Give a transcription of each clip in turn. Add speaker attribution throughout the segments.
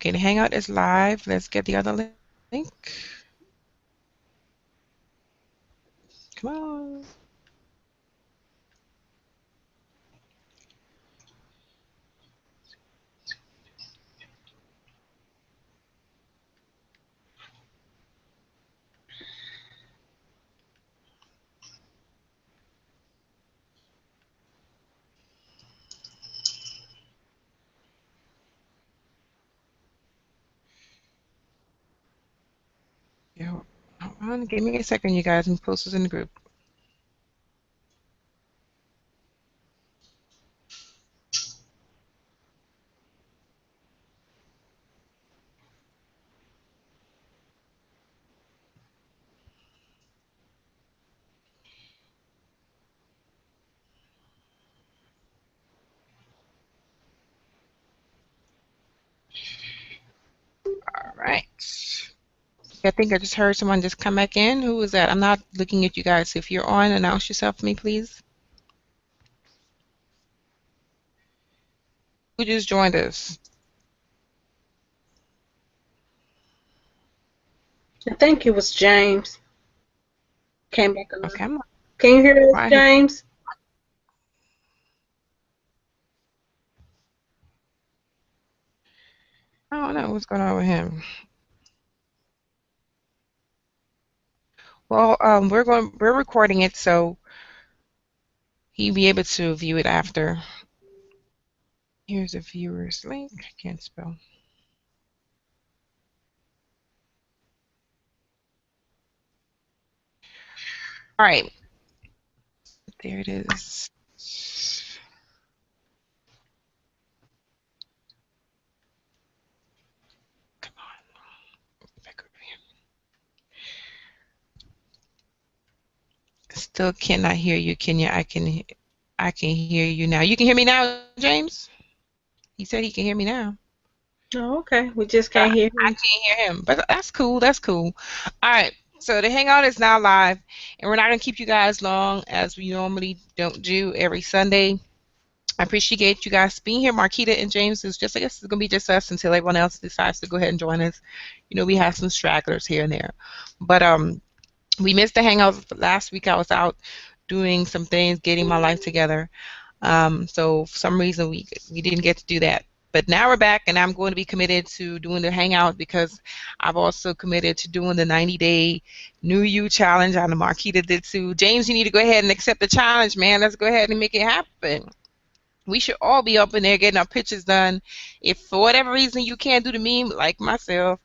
Speaker 1: Okay, the Hangout is live. Let's get the other link. Come on. Yeah, hold on. Give me a second, you guys, and post this in the group. All right. I think I just heard someone just come back in. Who is that? I'm not looking at you guys. If you're on, announce yourself for me, please. Who just joined us?
Speaker 2: I think it was James. Came back on.
Speaker 1: Okay, I'm not
Speaker 2: Can you hear us,
Speaker 1: quiet here.
Speaker 2: James?
Speaker 1: I don't know what's going on with him. Well, we're recording it, so he'll be able to view it after. Here's a viewer's link. I can't spell. All right, there it is. Come on, back over here. Still cannot hear you, Kenya. I can hear you now. You can hear me now, James? He said he can hear me now.
Speaker 2: Oh, okay. We just
Speaker 1: I
Speaker 2: can't hear
Speaker 1: I
Speaker 2: him.
Speaker 1: can't hear him, but that's cool. That's cool. All right. So the Hangout is now live, and we're not gonna keep you guys long as we normally don't do every Sunday. I appreciate you guys being here. Marquita and James is just, I guess it's gonna be just us until everyone else decides to go ahead and join us. You know, we have some stragglers here and there, but we missed the Hangout last week. I was out doing some things, getting my life together. So for some reason we didn't get to do that. But now we're back, and I'm going to be committed to doing the hangout because I've also committed to doing the 90-day New You challenge. I know Marquita did too. James, you need to go ahead and accept the challenge, man. Let's go ahead and make it happen. We should all be up in there getting our pictures done. If for whatever reason you can't do the meme, like myself,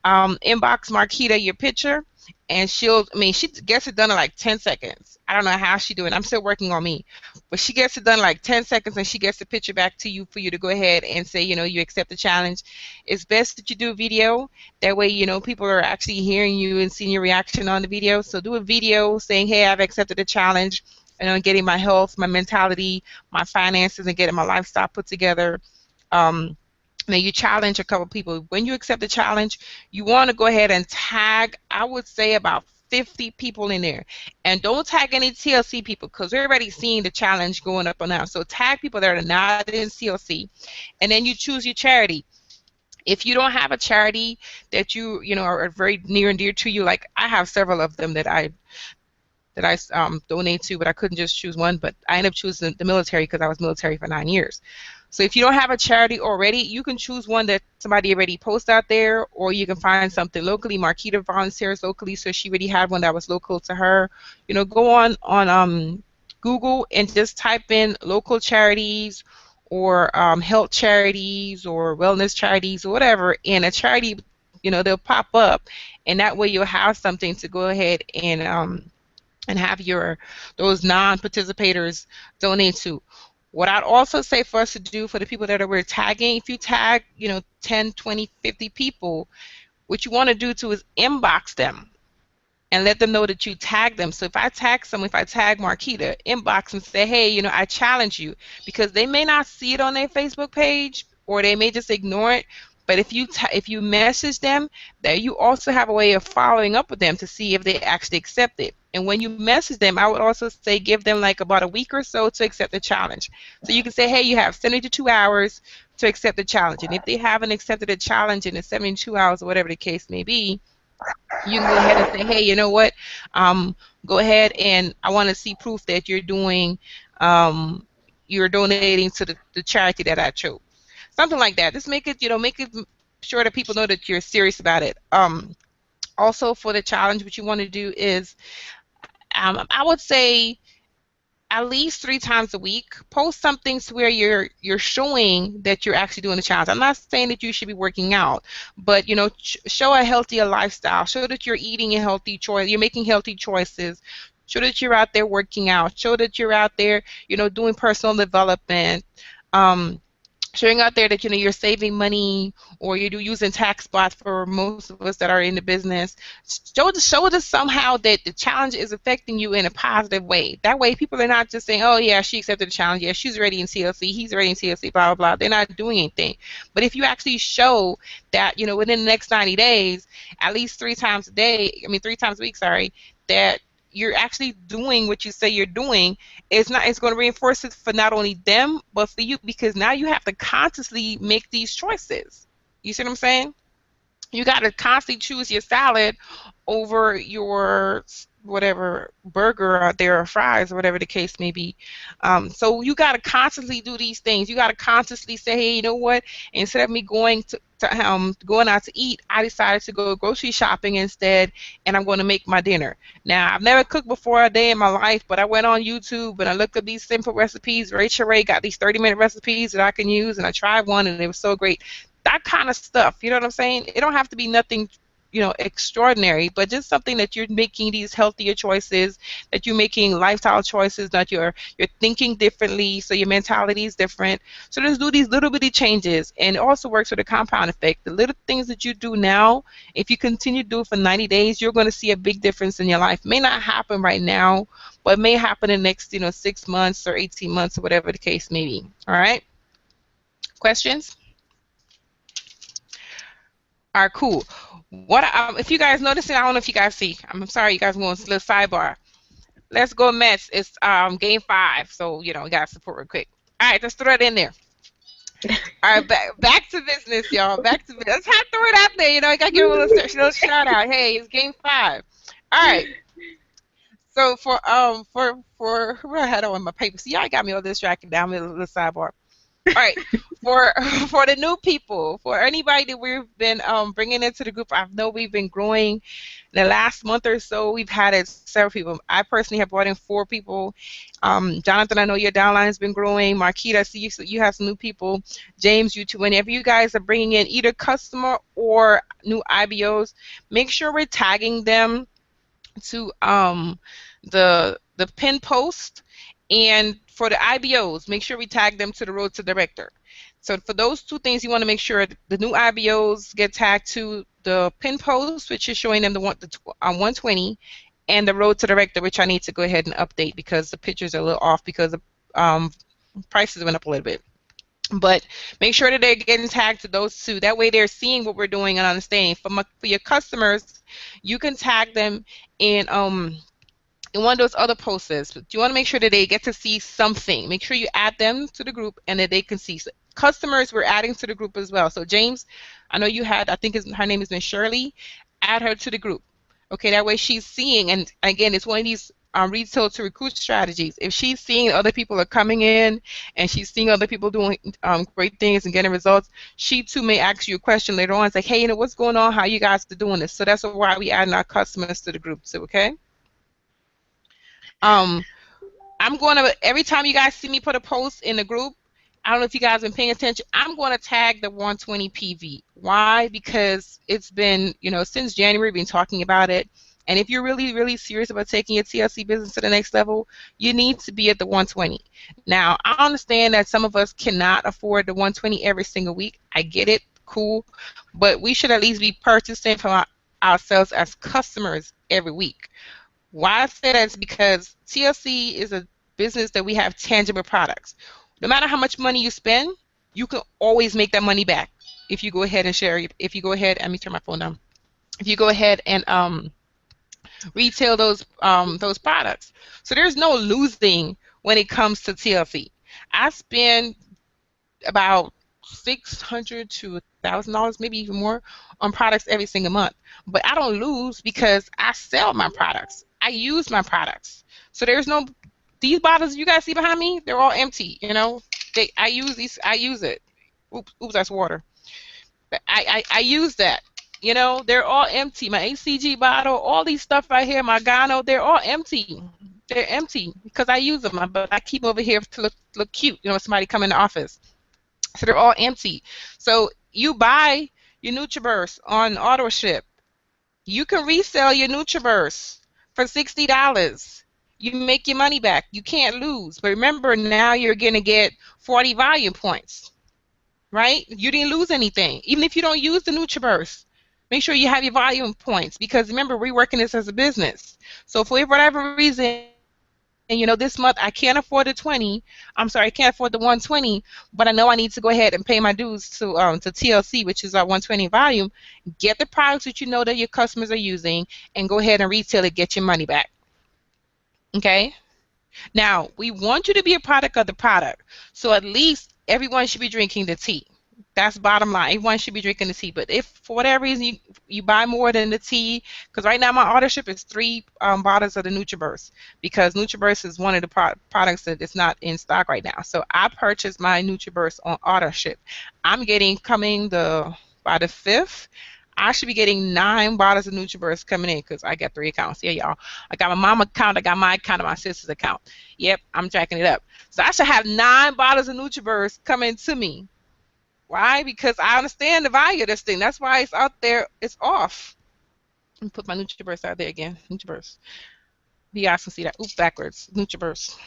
Speaker 1: inbox Marquita your picture, and I mean, she gets it done in like 10 seconds. I don't know how she do it. I'm still working on me, but she gets it done in like 10 seconds, and she gets the picture back to you for you to go ahead and say, you accept the challenge. It's best that you do a video. That way, people are actually hearing you and seeing your reaction on the video. So do a video saying, hey, I've accepted the challenge, and I'm getting my health, my mentality, my finances, and getting my lifestyle put together. Um, Now you challenge a couple people. When you accept the challenge, you want to go ahead and tag, I would say about 50 people in there. And don't tag any TLC people because we're already seeing the challenge going up and down. So tag people that are not in TLC. And then you choose your charity. If you don't have a charity that are very near and dear to you, like I have several of them that I donate to, but I couldn't just choose one. But I ended up choosing the military because I was military for 9 years. So if you don't have a charity already, you can choose one that somebody already posts out there, or you can find something locally. Marquita volunteers locally, so she already had one that was local to her. Go on Google and just type in local charities or health charities or wellness charities or whatever, and a charity, they'll pop up, and that way you'll have something to go ahead and have those non-participators donate to. What I'd also say for us to do for the people that we're tagging, if you tag, 10, 20, 50 people, what you want to do too is inbox them and let them know that you tag them. So if I tag Marquita, inbox and say, hey, I challenge you, because they may not see it on their Facebook page or they may just ignore it. But if you message them, that you also have a way of following up with them to see if they actually accept it. And when you message them, I would also say give them like about a week or so to accept the challenge. So you can say, hey, you have 72 hours to accept the challenge. And if they haven't accepted a challenge in the 72 hours or whatever the case may be, you can go ahead and say, hey, you know what? Go ahead and I want to see proof that um, you're donating to the charity that I chose. Something like that. Just make it, make it sure that people know that you're serious about it. Also for the challenge, what you want to do is, I would say at least 3 times a week, post something to where you're showing that you're actually doing the challenge. I'm not saying that you should be working out, but show a healthier lifestyle. Show that you're eating a healthy choice. You're making healthy choices. Show that you're out there working out. Show that you're out there, doing personal development. Um, Showing out there that you're saving money, or you're using tax bots for most of us that are in the business. Show us somehow that the challenge is affecting you in a positive way. That way people are not just saying, oh yeah, she accepted the challenge, yeah, she's ready in TLC, he's ready in TLC, blah blah blah. They're not doing anything. But if you actually show that within the next 90 days, at least 3 times a day, 3 times a week, sorry, that you're actually doing what you say you're doing, it's going to reinforce it for not only them but for you, because now you have to consciously make these choices. You see what I'm saying? You got to constantly choose your salad over your whatever burger out there, or fries, or whatever the case may be. So you got to constantly do these things. You got to constantly say, hey, you know what? Instead of me going out to eat, I decided to go grocery shopping instead, and I'm going to make my dinner. Now, I've never cooked before a day in my life, but I went on YouTube and I looked up these simple recipes. Rachel Ray got these 30-minute recipes that I can use, and I tried one, and it was so great. That kind of stuff, you know what I'm saying? It don't have to be nothing, extraordinary, but just something that you're making these healthier choices, that you're making lifestyle choices, that you're thinking differently, so your mentality is different. So just do these little bitty changes, and it also works with a compound effect. The little things that you do now, if you continue to do it for 90 days, you're going to see a big difference in your life. It may not happen right now, but it may happen in the next, 6 months or 18 months or whatever the case may be. All right? Questions? All right, cool. What if you guys notice it? I don't know if you guys see. I'm sorry, you guys want a little sidebar. Let's go Mets. It's game 5, so we got support real quick. All right, let's throw it in there. All right, back to business, y'all. Back to business. Let's have to throw it out there. I gotta give a little shout out. Hey, it's game 5. All right. So for who I had on my paper. See, y'all got me all distracted down with a little sidebar. All right, for the new people, for anybody that we've been bringing into the group, I know we've been growing. In the last month or so, we've had several people. I personally have brought in 4 people. Jonathan, I know your downline has been growing. Marquita, I see you have some new people. James, you too. Whenever you guys are bringing in either customer or new IBOs, make sure we're tagging them to the pin post. And for the IBOs, make sure we tag them to the Road to Director. So for those 2 things, you want to make sure the new IBOs get tagged to the pin post, which is showing them the 120, and the Road to Director, which I need to go ahead and update because the pictures are a little off because the prices went up a little bit. But make sure that they're getting tagged to those 2. That way they're seeing what we're doing and understanding. For your customers, you can tag them in one of those other posts. But you want to make sure that they get to see something. Make sure you add them to the group and that they can see. So customers, we're adding to the group as well. So James, I know you had, I think her name has been Shirley. Add her to the group. Okay, that way she's seeing, and again, it's one of these retail to recruit strategies. If she's seeing other people are coming in and she's seeing other people doing great things and getting results, she too may ask you a question later on and say, hey, what's going on? How you guys are doing this? So that's why we adding our customers to the group too, okay? I'm going to, every time you guys see me put a post in the group, I don't know if you guys have been paying attention, I'm going to tag the 120 PV. Why? Because it's been, since January, we've been talking about it. And if you're really, really serious about taking your TLC business to the next level, you need to be at the 120. Now, I understand that some of us cannot afford the 120 every single week. I get it. Cool. But we should at least be purchasing from ourselves as customers every week. Why I say that is because TLC is a business that we have tangible products. No matter how much money you spend, you can always make that money back if you go ahead and share. If you go ahead, let me turn my phone down. If you go ahead and retail those products, so there's no losing when it comes to TLC. I spend about $600 to $1,000, maybe even more, on products every single month. But I don't lose because I sell my products. I use my products. So there's no, these bottles you guys see behind me, they're all empty. I use these. I use it. Oops, that's water. I use that. They're all empty. My ACG bottle, all these stuff right here, my Gano, they're all empty. They're empty because I use them, but I keep them over here to look cute. When somebody come in the office. So they're all empty. So you buy your NutriBurst on auto ship. You can resell your NutriBurst for $60. You make your money back. You can't lose. But remember, now you're going to get 40 volume points, right? You didn't lose anything. Even if you don't use the NutriBurst, make sure you have your volume points, because remember, we're working this as a business. So for whatever reason, and this month I can't afford the 20. I'm sorry, I can't afford the 120, but I know I need to go ahead and pay my dues to TLC, which is our 120 volume. Get the products that you know that your customers are using, and go ahead and retail it. Get your money back. Okay. Now we want you to be a product of the product, so at least everyone should be drinking the tea. That's bottom line. Everyone should be drinking the tea. But if for whatever reason you buy more than the tea, because right now my order ship is 3 bottles of the NutriBurst, because NutriBurst is one of the products that is not in stock right now. So I purchased my NutriBurst on order ship. I'm getting coming by the 5th. I should be getting 9 bottles of NutriBurst coming in, because I got 3 accounts. Yeah, y'all. I got my mom account, I got my account, and my sister's account. Yep, I'm tracking it up. So I should have 9 bottles of NutriBurst coming to me. Why? Because I understand the value of this thing. That's why it's out there. It's off. Let me put my NutriBurst out there again. NutriBurst. You guys can see that. Oops, backwards. NutriBurst.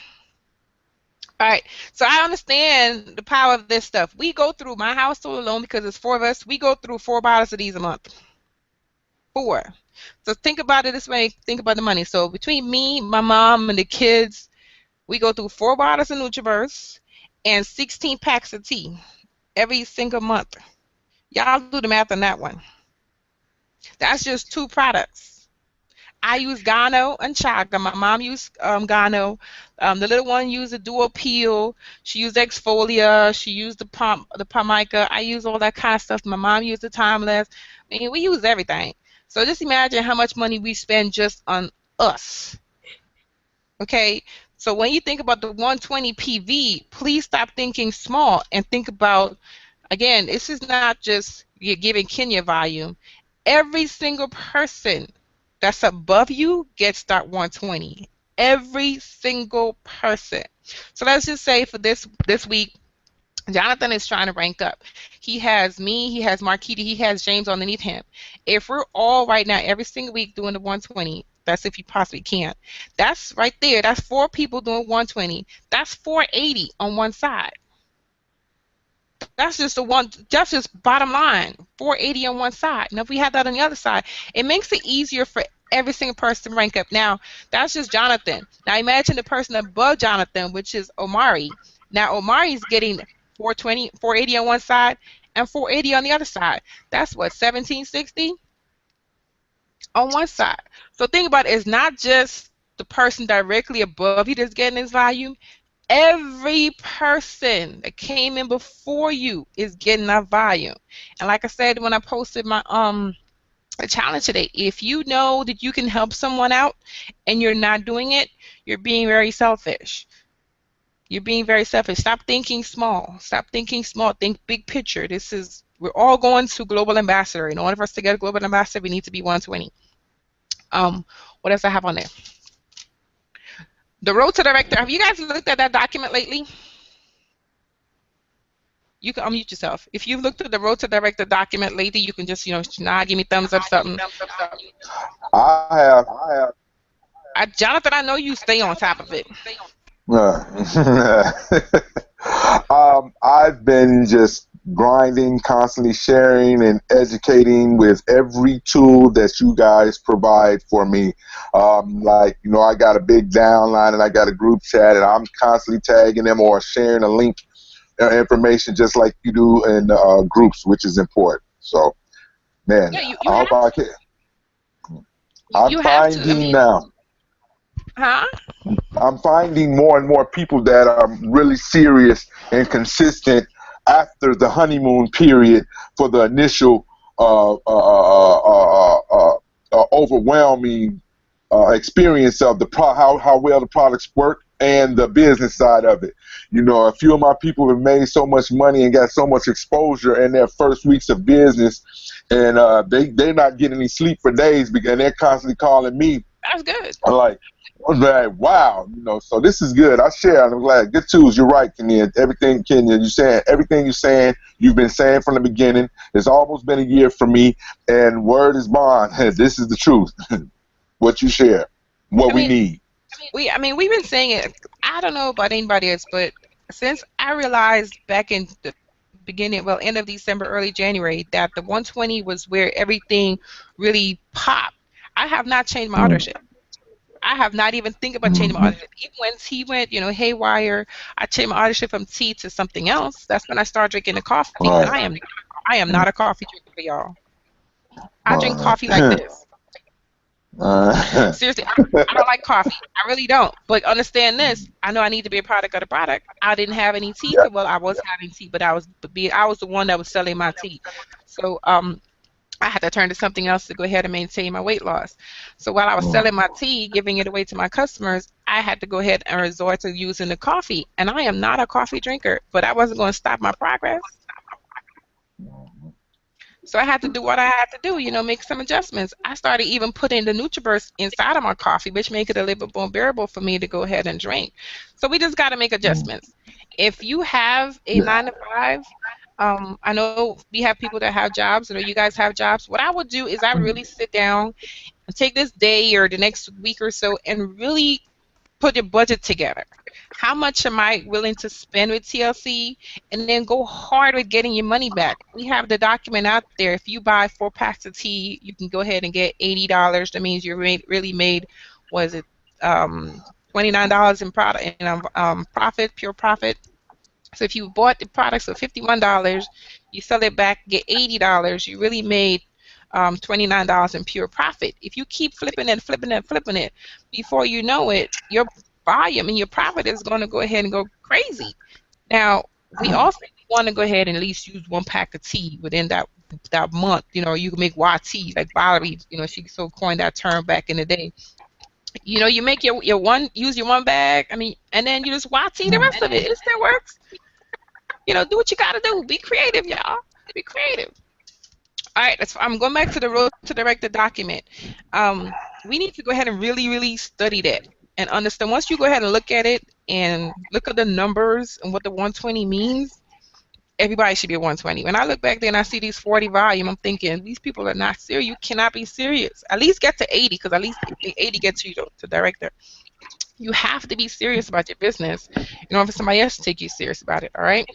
Speaker 1: All right. So I understand the power of this stuff. We go through, my household alone, because it's 4 of us, we go through 4 bottles of these a month. 4. So think about it this way. Think about the money. So between me, my mom, and the kids, we go through 4 bottles of NutriBurst and 16 packs of tea every single month. Y'all do the math on that one. That's just 2 products. I use Gano and Chaga. My mom used Gano. The little one used the Dual Peel. She used Exfolia. She used the Palmica. I use all that kind of stuff. My mom used the Timeless. I mean, we use everything. So just imagine how much money we spend just on us. Okay? So when you think about the 120 PV, please stop thinking small and think about, again, this is not just you're giving Kenya volume. Every single person that's above you gets that 120. Every single person. So let's just say for this week, Jonathan is trying to rank up. He has me, he has Marquita, he has James underneath him. If we're all right now, every single week doing the 120, that's if you possibly can. That's right there. That's 4 people doing 120. That's 480 on one side. That's just bottom line. 480 on one side. Now if we had that on the other side, it makes it easier for every single person to rank up. Now, that's just Jonathan. Now imagine the person above Jonathan, which is Omari. Now Omari's getting 420, 480 on one side and 480 on the other side. That's what, 1760 on one side. So think about it. It's not just the person directly above you that's getting this volume. Every person that came in before you is getting that volume. And like I said when I posted my challenge today, if you know that you can help someone out and you're not doing it, you're being very selfish. You're being very selfish. Stop thinking small. Stop thinking small. Think big picture. We're all going to global ambassador. In order for us to get a global ambassador, we need to be 120. What else I have on there? The road to director. Have you guys looked at that document lately? You can unmute yourself. If you've looked at the road to director document lately, you can just, nod, give me thumbs up, something.
Speaker 3: I have.
Speaker 1: Jonathan, I know you stay on top of it.
Speaker 3: I've been just grinding, constantly sharing and educating with every tool that you guys provide for me. I got a big downline and I got a group chat, and I'm constantly tagging them or sharing a link information just like you do in groups, which is important. So, man,
Speaker 1: Yeah,
Speaker 3: I hope I can. I'm finding now.
Speaker 1: Huh?
Speaker 3: I'm finding more and more people that are really serious and consistent after the honeymoon period for the initial overwhelming experience of how well the products work and the business side of it. You know, a few of my people have made so much money and got so much exposure in their first weeks of business, and they're not getting any sleep for days because they're constantly calling me.
Speaker 1: That's good.
Speaker 3: I'm like, wow, you know, so this is good. I share, and I'm glad. Good tools. You're right, Kenya. Everything, Kenya, everything you're saying, you've been saying from the beginning. It's almost been a year for me, and word is bond. This is the truth. What you share, what we need.
Speaker 1: We've been saying it. I don't know about anybody else, but since I realized back in the end of December, early January, that the 120 was where everything really popped, I have not changed my ownership. I have not even think about changing my ownership. Even when tea went, haywire, I changed my ownership from tea to something else. That's when I started drinking the coffee.
Speaker 3: Right.
Speaker 1: I am not a coffee drinker, for y'all. I drink coffee like this. Seriously, I don't like coffee. I really don't. But understand this: I know I need to be a product of the product. I didn't have any tea. Well, I was having tea, but I was the one that was selling my tea. So I had to turn to something else to go ahead and maintain my weight loss. So while I was selling my tea, giving it away to my customers, I had to go ahead and resort to using the coffee. And I am not a coffee drinker, but I wasn't going to stop my progress. So I had to do what I had to do, make some adjustments. I started even putting the NutriBurst inside of my coffee, which made it a little bit more bearable for me to go ahead and drink. So we just got to make adjustments. If you have a 9 to 5, I know we have people that have jobs. I know you guys have jobs. What I would do is I really sit down and take this day or the next week or so and really put your budget together. How much am I willing to spend with TLC? And then go hard with getting your money back. We have the document out there. If you buy 4 packs of tea, you can go ahead and get $80. That means you really made, $29 in profit, pure profit. So if you bought the products for $51, you sell it back, get $80, you really made $29 in pure profit. If you keep flipping it, before you know it, your volume and your profit is going to go ahead and go crazy. Now, we also want to go ahead and at least use 1 pack of tea within that month. You can make YT, like Valerie, she so coined that term back in the day. You make your one, use your 1 bag, and then you just YT the rest of it. It still works. Do what you got to do. Be creative, y'all. Be creative. All right, I'm going back to the Road to Director document. We need to go ahead and really, really study that and understand. Once you go ahead and look at it and look at the numbers and what the 120 means, everybody should be a 120. When I look back there and I see these 40 volume, I'm thinking, these people are not serious. You cannot be serious. At least get to 80, because at least 80 gets you to director. You have to be serious about your business in order for somebody else to take you serious about it, all right?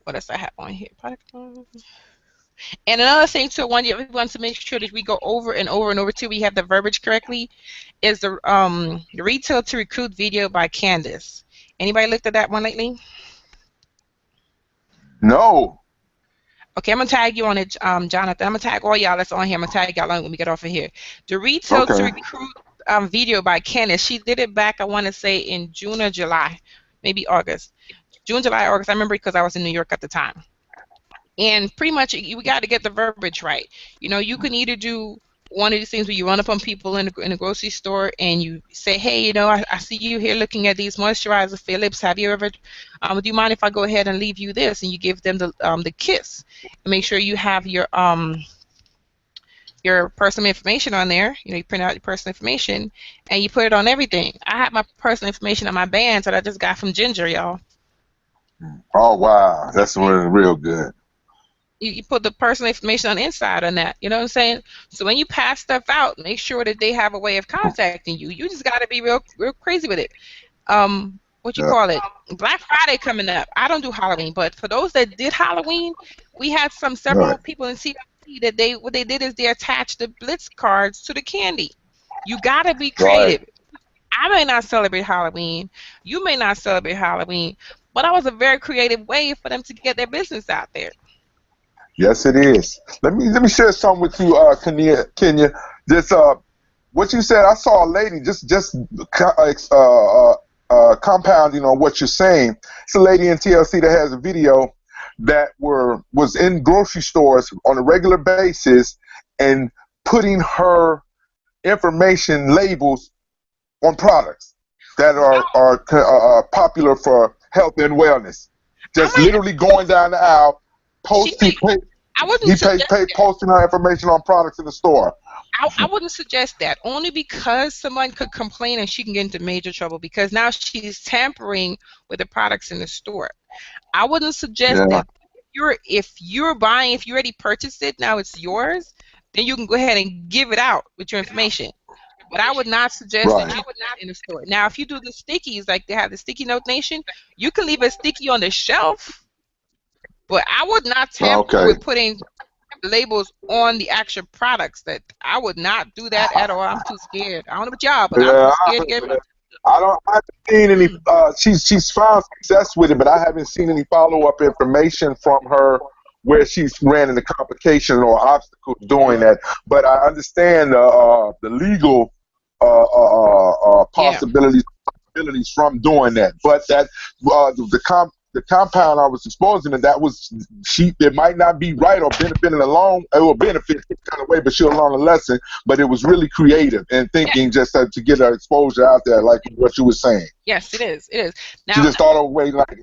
Speaker 1: What else I have on here? And another thing, too, we want to make sure that we go over and over and over, too, we have the verbiage correctly, is the Retail to Recruit video by Candace. Anybody looked at that one lately?
Speaker 3: No.
Speaker 1: Okay, I'm going to tag you on it, Jonathan. I'm going to tag all y'all that's on here. I'm going to tag y'all on when we get off of here. The Retail to Recruit video by Candace. She did it back, I want to say, in June or July, maybe August. June, July, August. I remember because I was in New York at the time. And pretty much, we got to get the verbiage right. You can either do one of these things where you run up on people in a grocery store and you say, hey, I see you here looking at these moisturizer Philips. Have you ever, do you mind if I go ahead and leave you this? And you give them the KISS. And make sure you have your personal information on there. You print out your personal information and you put it on everything. I have my personal information on my bands that I just got from Ginger, y'all.
Speaker 3: Oh, wow. That's real good.
Speaker 1: You put the personal information on the inside on that. You know what I'm saying? So when you pass stuff out, make sure that they have a way of contacting you. You just got to be real crazy with it. What you call it? Black Friday coming up. I don't do Halloween, but for those that did Halloween, we had several people in CFP that what they did is they attached the Blitz cards to the candy. You got to be creative. Right. I may not celebrate Halloween. You may not celebrate Halloween, but that was a very creative way for them to get their business out there.
Speaker 3: Yes, it is. Let me share something with you, Kenya. Just what you said. I saw a lady just compounding on what you're saying, it's a lady in TLC that has a video that was in grocery stores on a regular basis and putting her information labels on products that are popular for health and wellness. Just literally going down the aisle, posting her information on products in the store.
Speaker 1: I wouldn't suggest that, only because someone could complain and she can get into major trouble, because now she's tampering with the products in the store. I wouldn't suggest that. If you already purchased it, now it's yours, then you can go ahead and give it out with your information. But I would not suggest that you do that in the store. Now, if you do the stickies, like they have the Sticky Note Nation, you can leave a sticky on the shelf, but I would not tamper with putting labels on the actual products. That I would not do that at all. I'm too scared. I don't know about y'all, but I'm too scared to get it.
Speaker 3: I haven't seen any. She's found success with it, but I haven't seen any follow-up information from her where she's ran into complication or obstacles doing that. But I understand the legal possibilities from doing that. But that the compound I was exposing to, that was it might not be right or benefiting it will benefit some kind of way, but she'll learn a lesson. But it was really creative and thinking just to get her exposure out there, like what you were saying.
Speaker 1: Yes, it is. It is. Now,
Speaker 3: she just thought of a way like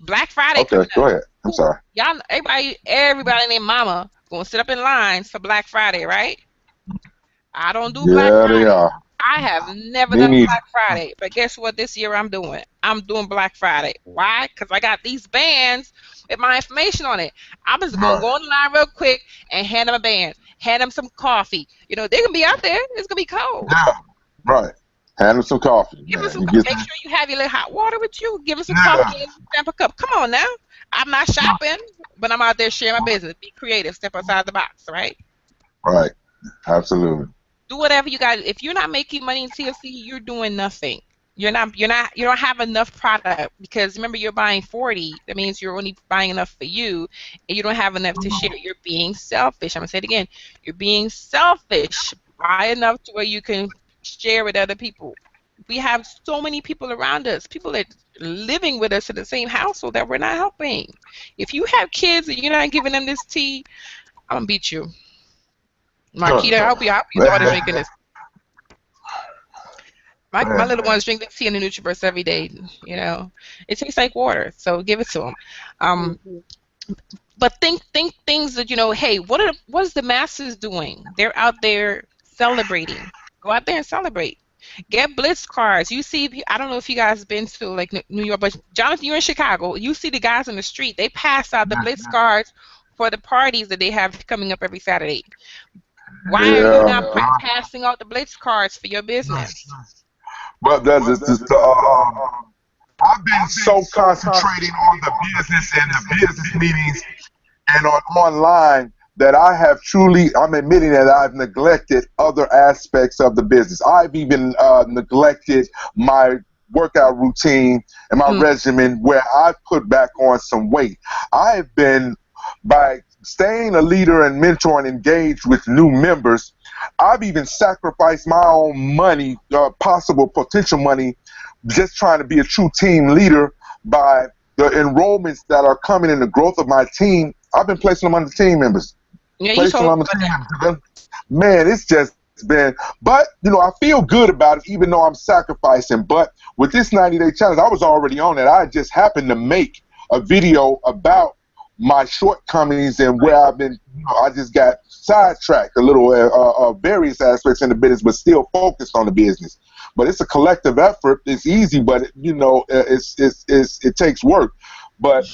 Speaker 1: Black Friday.
Speaker 3: Okay, go ahead. I'm sorry.
Speaker 1: Y'all, everybody and their mama gonna sit up in lines for Black Friday, right? I don't do Black Friday.
Speaker 3: They are.
Speaker 1: I have never done Black Friday, but guess what? This year I'm doing. I'm doing Black Friday. Why? Because I got these bands with my information on it. I'm just gonna go on the line real quick and hand them a band, hand them some coffee. You know, they're gonna be out there. It's gonna be cold.
Speaker 3: Yeah, right. Hand them some coffee.
Speaker 1: Give them some. Make sure you have your little hot water with you. Give them some coffee and stamp a cup. Come on now. I'm not shopping, but I'm out there sharing my business. Be creative. Step outside the box. Right.
Speaker 3: Right. Absolutely.
Speaker 1: Do whatever you got. If you're not making money in TLC, you're doing nothing. You don't have enough product, because remember, you're buying 40. That means you're only buying enough for you, and you don't have enough to share. You're being selfish. I'm gonna say it again. You're being selfish. Buy enough to where you can share with other people. We have so many people around us, people that are living with us in the same household, that we're not helping. If you have kids and you're not giving them this tea, I'm gonna beat you. Marquita, I hope your daughter's drinking this. My little ones drink the tea in the Nutriverse every day. You know, it tastes like water, so give it to them. But think things that, you know. Hey, what is the masses doing? They're out there celebrating. Go out there and celebrate. Get Blitz cards. You see, I don't know if you guys have been to like New York, but Jonathan, you're in Chicago. You see the guys on the street. They pass out the Blitz cards for the parties that they have coming up every Saturday. Why are you not passing out the Blitz cards for your business?
Speaker 3: Well, I've been so concentrating on the business and the business meetings and online that I'm admitting that I've neglected other aspects of the business. I've even neglected my workout routine and my regimen, where I've put back on some weight. I've been, by staying a leader and mentor and engaged with new members, I've even sacrificed my own money, potential money, just trying to be a true team leader. By the enrollments that are coming in the growth of my team, I've been placing them on the team members.
Speaker 1: Yeah, you told me about that.
Speaker 3: Man, it's just been, but you know, I feel good about it, even though I'm sacrificing. But with this 90-day challenge, I was already on it. I just happened to make a video about my shortcomings and where I've been. You know, I just got sidetracked a little, various aspects in the business, but still focused on the business. But it's a collective effort. It's easy, but you know, it takes work. But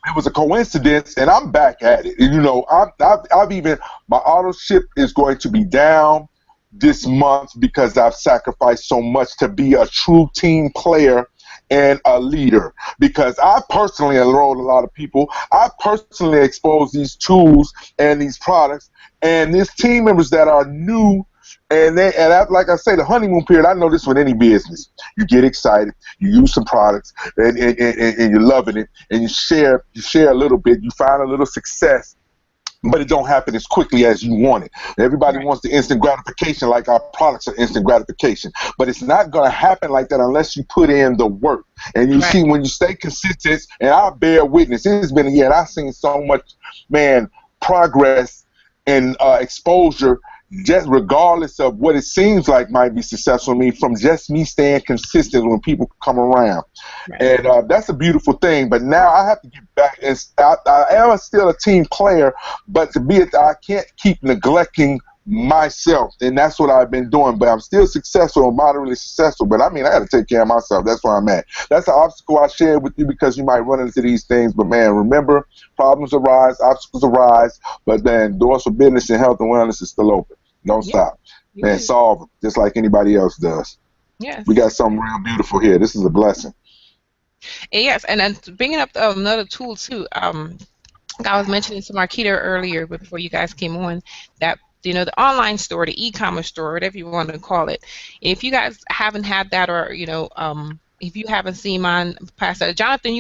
Speaker 3: it was a coincidence, and I'm back at it. You know, I've even, my auto ship is going to be down this month because I've sacrificed so much to be a true team player and a leader, because I personally enrolled a lot of people. I personally exposed these tools and these products, and these team members that are new, like I say, the honeymoon period, I know this with any business. You get excited, you use some products, and you're loving it, and you share a little bit, you find a little success, but it don't happen as quickly as you want it. Everybody
Speaker 1: Right.
Speaker 3: wants the instant gratification, like our products are instant gratification, but it's not going to happen like that unless you put in the work. And you
Speaker 1: Right.
Speaker 3: see, when you stay consistent, and I bear witness, it's been a year, and I've seen so much, man, progress and exposure, just regardless of what it seems like might be successful to me, from just me staying consistent when people come around.
Speaker 1: Right.
Speaker 3: And that's a beautiful thing. But now I have to get back. And I am still a team player, but I can't keep neglecting myself, and that's what I've been doing. But I'm still successful, moderately successful. But I mean, I got to take care of myself. That's where I'm at. That's an obstacle I share with you because you might run into these things. But man, remember, problems arise, obstacles arise, but then doors for business and health and wellness is still open. Don't
Speaker 1: Yeah.
Speaker 3: stop.
Speaker 1: You
Speaker 3: Man,
Speaker 1: do.
Speaker 3: solve them just like anybody else does.
Speaker 1: Yes.
Speaker 3: We got something real beautiful here. This is a blessing.
Speaker 1: Yes, and then bringing up another tool too. I was mentioning to Marquita earlier, but before you guys came on, that the online store, the e-commerce store, whatever you want to call it. If you guys haven't had that, or if you haven't seen mine past that, Jonathan,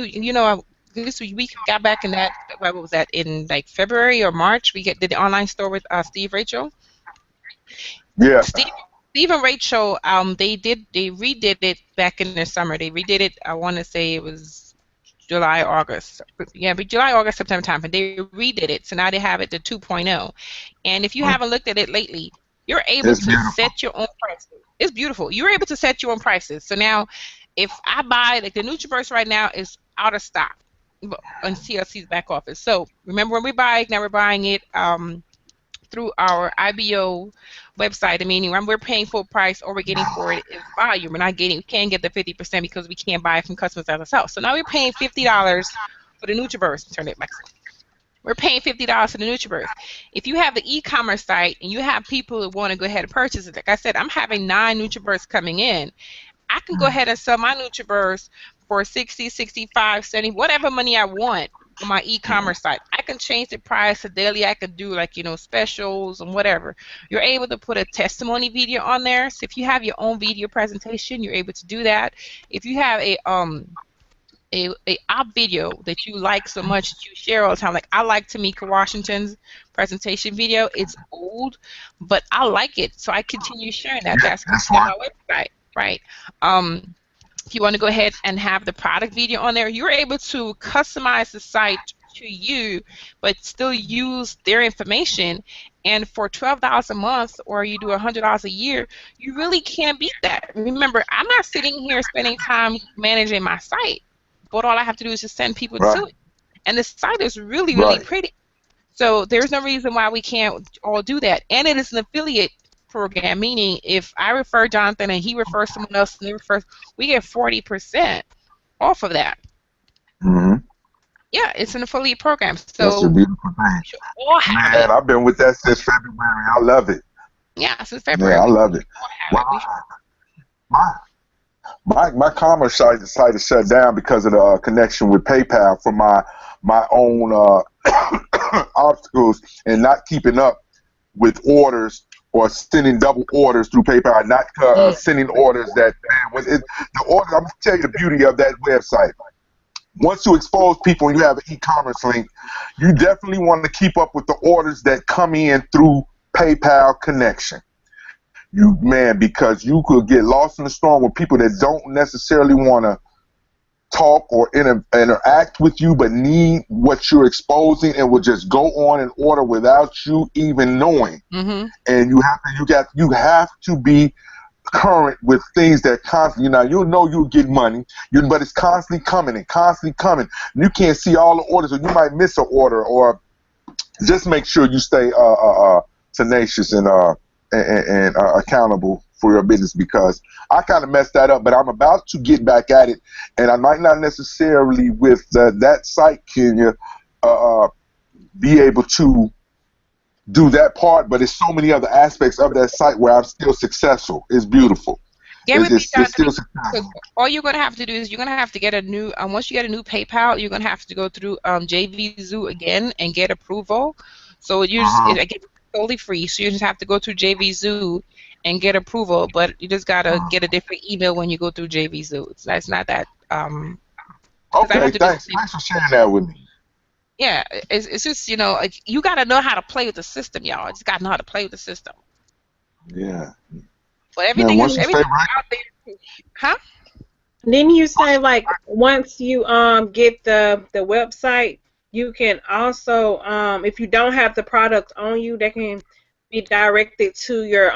Speaker 1: this we got back in that. What was that, in like February or March? Did the online store with Steve Rachel.
Speaker 3: Yeah.
Speaker 1: Steve and Rachel, they redid it back in the summer. They redid it. I want to say it was July, August. Yeah, but July, August, September time. But they redid it, so now they have it to 2.0. And if you haven't looked at it lately, you're able
Speaker 3: It's
Speaker 1: to
Speaker 3: beautiful.
Speaker 1: set your own prices. It's beautiful. You're able to set your own prices. So now, if I buy, like, the NutriBurst right now is out of stock on CLC's back office. So remember, when we buy, now we're buying it through our IBO website, meaning when we're paying full price, or we're getting for it is volume. We can't get the 50% because we can't buy it from customers ourselves. So now we're paying $50 for the NutriBurst. Turn it back. We're paying $50 for the NutriBurst. If you have the e-commerce site and you have people who want to go ahead and purchase it, like I said, I'm having 9 NutriBursts coming in. I can go ahead and sell my NutriBurst for 60, 65, 70, whatever money I want on my e-commerce site. I can change the price to daily. I can do, like, specials and whatever. You're able to put a testimony video on there. So if you have your own video presentation, you're able to do that. If you have a op video that you like so much that you share all the time, like I like Tamika Washington's presentation video. It's old, but I like it, so I continue sharing that. That's on my website, right? If you want to go ahead and have the product video on there, you're able to customize the site to you, but still use their information. And for $12 a month, or you do $100 a year, you really can't beat that. Remember, I'm not sitting here spending time managing my site, but all I have to do is just send people to it. And the site is really, really pretty. So there's no reason why we can't all do that. And it is an affiliate program, meaning if I refer Jonathan and he refers someone else and they refer, we get 40% off of that.
Speaker 3: Mm-hmm.
Speaker 1: Yeah, it's an affiliate program. So
Speaker 3: that's a beautiful thing. Man, I've been with that since February. I love it.
Speaker 1: Yeah, since February.
Speaker 3: Yeah, I love it. My commerce site decided to shut down because of the connection with PayPal for my own obstacles and not keeping up with orders, or sending double orders through PayPal, not sending orders that, man, the order. I'm gonna tell you the beauty of that website. Once you expose people and you have an e-commerce link, you definitely want to keep up with the orders that come in through PayPal connection. Because you could get lost in the storm with people that don't necessarily want to talk or interact with you, but need what you're exposing, and will just go on and order without you even knowing.
Speaker 1: Mm-hmm.
Speaker 3: And you have to be current with things that constantly, you'll get money, but it's constantly coming and constantly coming. You can't see all the orders, or you might miss an order. Or just make sure you stay tenacious and accountable for your business, because I kind of messed that up, but I'm about to get back at it, and I might not necessarily with that site, Kenya, be able to do that part, but there's so many other aspects of that site where I'm still successful. It's beautiful. It's still successful.
Speaker 1: All you're going to have to do is you're going to have to get a new, once you get a new PayPal, you're going to have to go through JVZoo again and get approval. So it's totally free. So you just have to go through JVZoo and get approval, but you just got to get a different email when you go through JVZoo. That's not that.
Speaker 3: Okay, thanks for sharing that with me.
Speaker 1: Yeah, it's just, like, you got to know how to play with the system, y'all. You just got to know how to play with the system.
Speaker 3: Yeah.
Speaker 1: But
Speaker 3: Now,
Speaker 2: Didn't
Speaker 3: once you
Speaker 2: you,
Speaker 3: stay
Speaker 1: everything
Speaker 3: right,
Speaker 1: out there. Huh?
Speaker 2: didn't you say like once you get the website, you can also if you don't have the product on you, they can be directed to your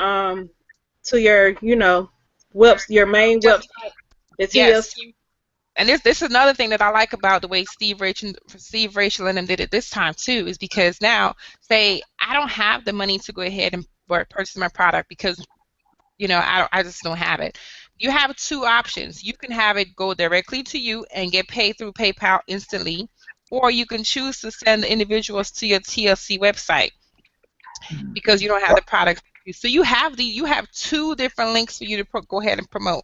Speaker 2: your main website, the
Speaker 1: Yes.
Speaker 2: TLC.
Speaker 1: And this is another thing that I like about the way Steve Rachel and them did it this time too, is because now, say I don't have the money to go ahead and purchase my product because I just don't have it. You have two options. You can have it go directly to you and get paid through PayPal instantly, or you can choose to send the individuals to your TLC website because you don't have the product. So you have two different links for you to go ahead and promote,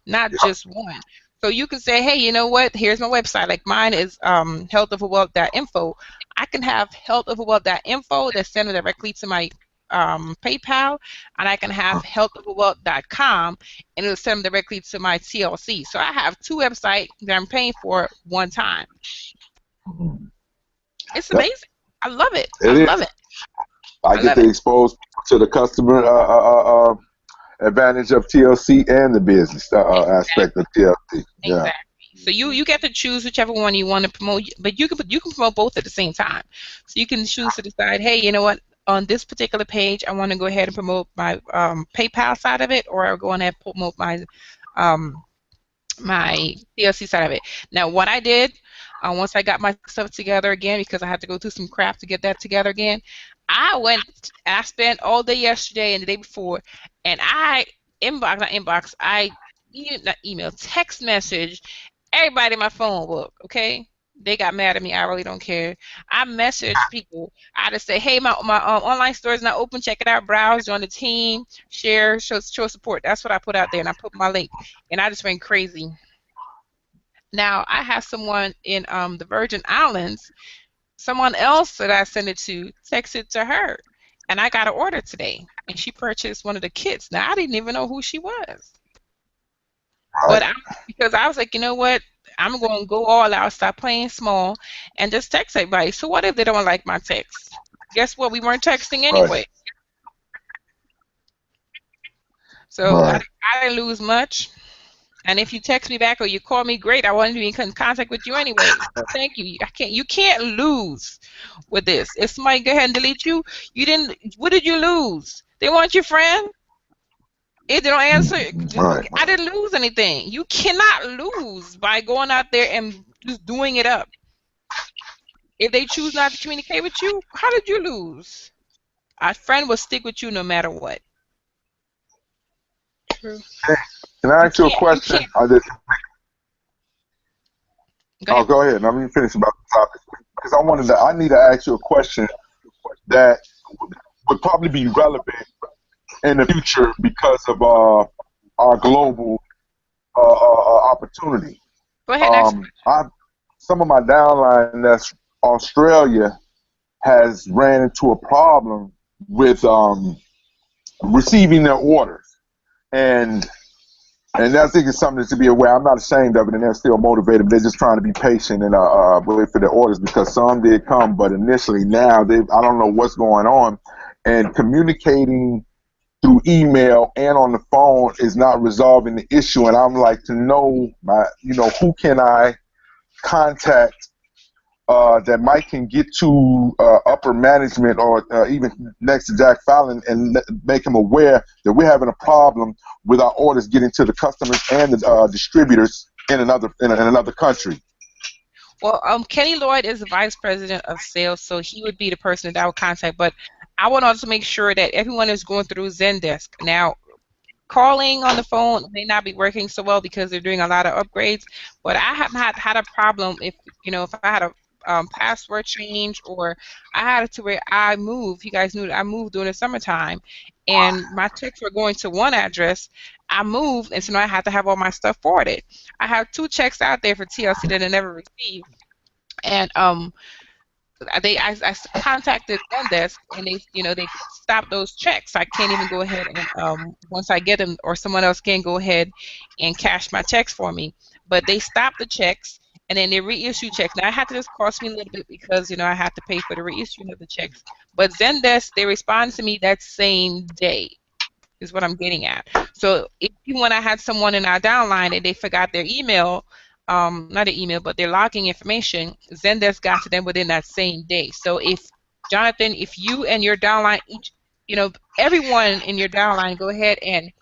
Speaker 1: not just one. So you can say, hey, you know what? Here's my website. Like mine is healthoverwealth.info. I can have healthoverwealth.info that's sent directly to my PayPal, and I can have healthoverwealth.com, and it'll send them directly to my TLC. So I have two websites that I'm paying for one time. It's
Speaker 3: yep,
Speaker 1: amazing. I love it. I
Speaker 3: it
Speaker 1: love
Speaker 3: is.
Speaker 1: it.
Speaker 3: I
Speaker 1: I
Speaker 3: get
Speaker 1: love
Speaker 3: to
Speaker 1: it.
Speaker 3: expose people to the customer advantage of TLC and the business aspect of TLC. Yeah.
Speaker 1: Exactly. So you get to choose whichever one you want to promote, but you can promote both at the same time. So you can choose to decide, hey, you know what? On this particular page, I want to go ahead and promote my PayPal side of it, or I'll go on and promote um, my TLC side of it. Now, what I did, once I got my stuff together again, because I had to go through some crap to get that together again, I spent all day yesterday and the day before, and not email, text message everybody in my phone book, okay? They got mad at me. I really don't care. I messaged people. I just say, hey, my online store is not open. Check it out. Browse, join the team, share, show support. That's what I put out there, and I put my link. And I just went crazy. Now, I have someone in the Virgin Islands, someone else that I sent it to, texted to her. And I got an order today. And she purchased one of the kits. Now, I didn't even know who she was.
Speaker 3: Right.
Speaker 1: But because I was like, you know what? I'm going to go all out, stop playing small, and just text everybody. So what if they don't like my text? Guess what? We weren't texting
Speaker 3: Right.
Speaker 1: anyway. So I,
Speaker 3: Right.
Speaker 1: I didn't lose much. And if you text me back or you call me, great. I wanted to be in contact with you anyway. So thank you. You can't lose with this. If somebody go ahead and delete you, you didn't. What did you lose? They want your friend. If they don't answer,
Speaker 3: Right.
Speaker 1: I didn't lose anything. You cannot lose by going out there and just doing it up. If they choose not to communicate with you, how did you lose? A friend will stick with you no matter what.
Speaker 2: True.
Speaker 3: Can I
Speaker 1: You
Speaker 3: ask you a
Speaker 1: can't. You
Speaker 3: question?
Speaker 1: can't. Go
Speaker 3: Oh,
Speaker 1: ahead.
Speaker 3: go ahead. Let me finish about the topic because I need to ask you a question that would probably be relevant in the future because of our global opportunity.
Speaker 1: Go ahead next.
Speaker 3: I Some of my downline that's Australia has ran into a problem with receiving their orders, and I think it's something to be aware. I'm not ashamed of it, and they're still motivated. They're just trying to be patient and wait for their orders because some did come, but initially now I don't know what's going on, and communicating through email and on the phone is not resolving the issue. And I'm like to know who can I contact that Mike can get to upper management or even next to Jack Fallon and make him aware that we're having a problem with our orders getting to the customers and the distributors in another country.
Speaker 1: Well, Kenny Lloyd is the vice president of sales, so he would be the person that I would contact. But I want to also make sure that everyone is going through Zendesk. Now, calling on the phone may not be working so well because they're doing a lot of upgrades. But I have not had a problem if I had a password change, or I had it to where I moved. You guys knew that I moved during the summertime, and my checks were going to one address. I moved, and so now I had to have all my stuff forwarded. I have two checks out there for TLC that I never received, and I contacted Zendesk, and they stopped those checks. I can't even go ahead and once I get them, or someone else can go ahead and cash my checks for me. But they stopped the checks, and then they reissue checks. Now, I had to just cost me a little bit because, you know, I had to pay for the reissuing of the checks. But Zendesk, they respond to me that same day, is what I'm getting at. So if when I had someone in our downline and they forgot their email, not an email, but their login information, Zendesk got to them within that same day. So if, Jonathan, if you and your downline, each, you know, everyone in your downline go ahead and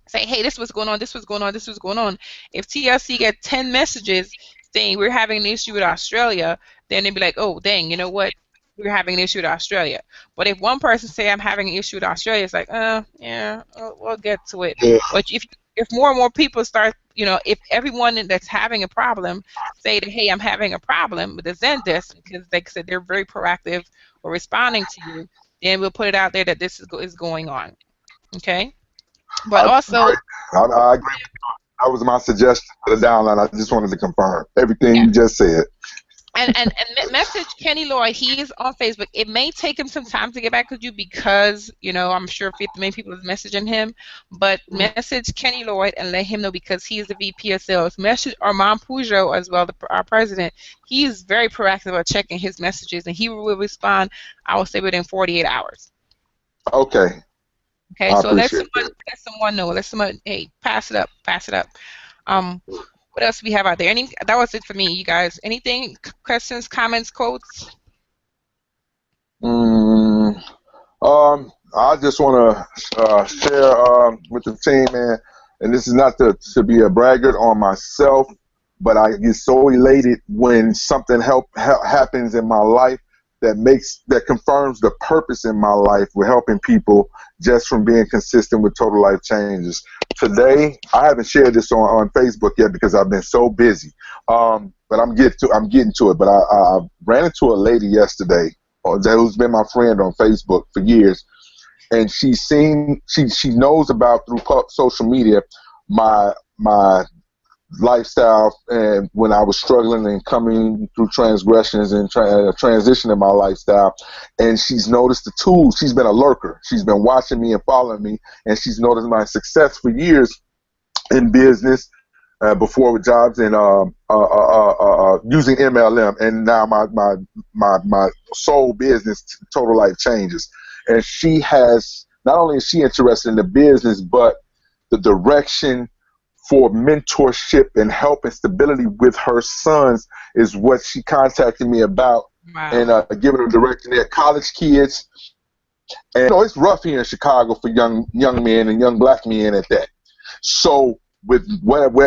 Speaker 1: say, hey, this was going on, this was going on, this was going on. If TLC get 10 messages saying we're having an issue with Australia, then they'd be like, oh, dang, you know what? We're having an issue with Australia. But if one person say I'm having an issue with Australia, it's like, yeah, we'll get to it.
Speaker 3: Yeah.
Speaker 1: But if more and more people start, you know, if everyone that's having a problem say that, hey, I'm having a problem with the Zendesk, because like I said, they're very proactive or responding to you, then we'll put it out there that this is going on. Okay? But also,
Speaker 3: I agree. That was my suggestion for the downline. I just wanted to confirm everything you just said.
Speaker 1: And message Kenny Lloyd. He is on Facebook. It may take him some time to get back with you because, you know, I'm sure 50 million people are messaging him. But message Kenny Lloyd and let him know, because he is the VP of sales. Message Armand Peugeot as well, our president. He is very proactive about checking his messages, and he will respond, I will say, within 48 hours.
Speaker 3: Okay.
Speaker 1: Okay, so let someone know. Let someone, hey, pass it up. What else do we have out there? That was it for me, you guys. Anything? Questions, comments, quotes?
Speaker 3: I just want to share with the team, man, and this is not to be a braggart on myself, but I get so elated when something happens in my life that confirms the purpose in my life with helping people just from being consistent with Total Life Changes. Today, I haven't shared this on Facebook yet because I've been so busy, but I'm getting to it. But I ran into a lady yesterday who's been my friend on Facebook for years, and she knows about through social media my lifestyle, and when I was struggling and coming through transgressions and transition in my lifestyle, and she's noticed the tools. She's been a lurker. She's been watching me and following me, and she's noticed my success for years in business, before with jobs and using MLM, and now my sole business, Total Life Changes. And she has, not only is she interested in the business, but the direction for mentorship and help and stability with her sons is what she contacted me about.
Speaker 1: Wow.
Speaker 3: And giving them direction. They're college kids, and it's rough here in Chicago for young men and young black men at that. So with